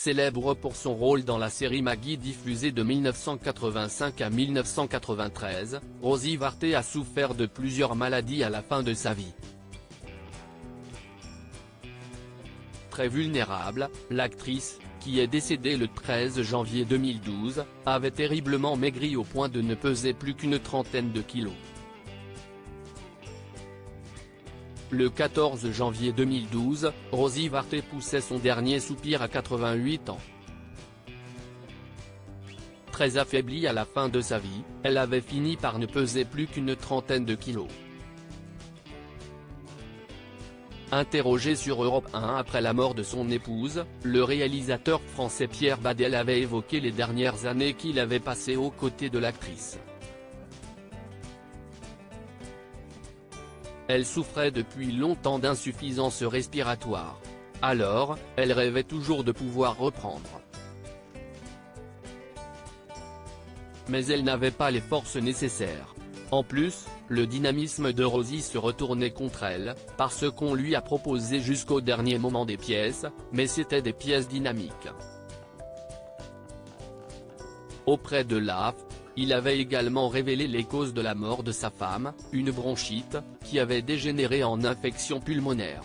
Célèbre pour son rôle dans la série Maggie diffusée de 1985 à 1993, Rosie Varté a souffert de plusieurs maladies à la fin de sa vie. Très vulnérable, l'actrice, qui est décédée le 13 janvier 2012, avait terriblement maigri au point de ne peser plus qu'une trentaine de kilos. Le 14 janvier 2012, Rosie Varté poussait son dernier soupir à 88 ans. Très affaiblie à la fin de sa vie, elle avait fini par ne peser plus qu'une trentaine de kilos. Interrogé sur Europe 1 après la mort de son épouse, le réalisateur français Pierre Badel avait évoqué les dernières années qu'il avait passées aux côtés de l'actrice. Elle souffrait depuis longtemps d'insuffisance respiratoire. Alors, elle rêvait toujours de pouvoir reprendre. Mais elle n'avait pas les forces nécessaires. En plus, le dynamisme de Rosie se retournait contre elle, parce qu'on lui a proposé jusqu'au dernier moment des pièces, mais c'était des pièces dynamiques. Auprès de l'AFP, il avait également révélé les causes de la mort de sa femme, une bronchite, qui avait dégénéré en infection pulmonaire.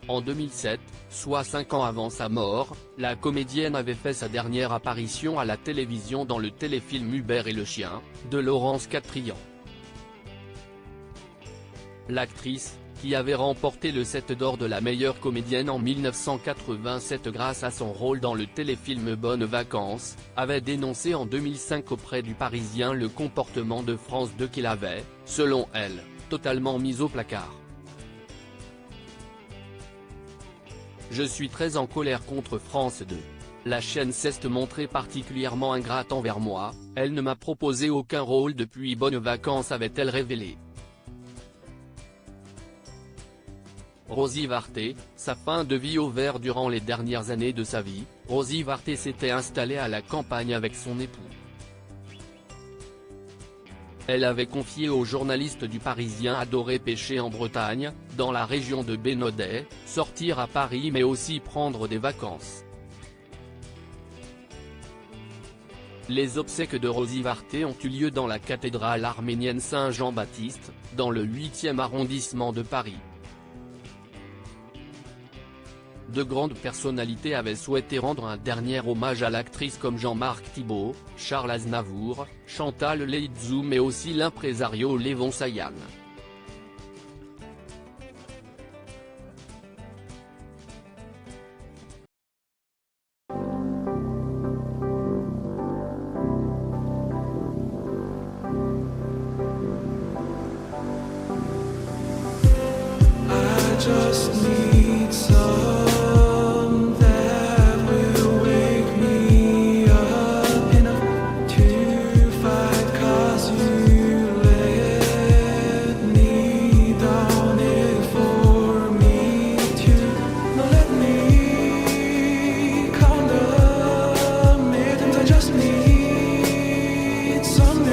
En 2007, soit 5 ans avant sa mort, la comédienne avait fait sa dernière apparition à la télévision dans le téléfilm Hubert et le chien, de Laurence Quatrian. L'actrice, qui avait remporté le 7 d'or de la meilleure comédienne en 1987 grâce à son rôle dans le téléfilm Bonnes Vacances, avait dénoncé en 2005 auprès du Parisien le comportement de France 2 qu'il avait, selon elle, totalement mis au placard. Je suis très en colère contre France 2. La chaîne s'est montrée particulièrement ingrate envers moi, elle ne m'a proposé aucun rôle depuis Bonnes Vacances, avait-elle révélé. Rosie Varté, sa fin de vie au vert durant les dernières années de sa vie, Rosie Varté s'était installée à la campagne avec son époux. Elle avait confié aux journalistes du Parisien adorer pêcher en Bretagne, dans la région de Bénodet, sortir à Paris mais aussi prendre des vacances. Les obsèques de Rosie Varté ont eu lieu dans la cathédrale arménienne Saint-Jean-Baptiste, dans le 8e arrondissement de Paris. De grandes personnalités avaient souhaité rendre un dernier hommage à l'actrice comme Jean-Marc Thibault, Charles Aznavour, Chantal Leitzou mais aussi l'impresario Levon Sayan. Just need some that will wake me up enough to fight, 'cause you let me down it for me to not let me condemn it, and I just need some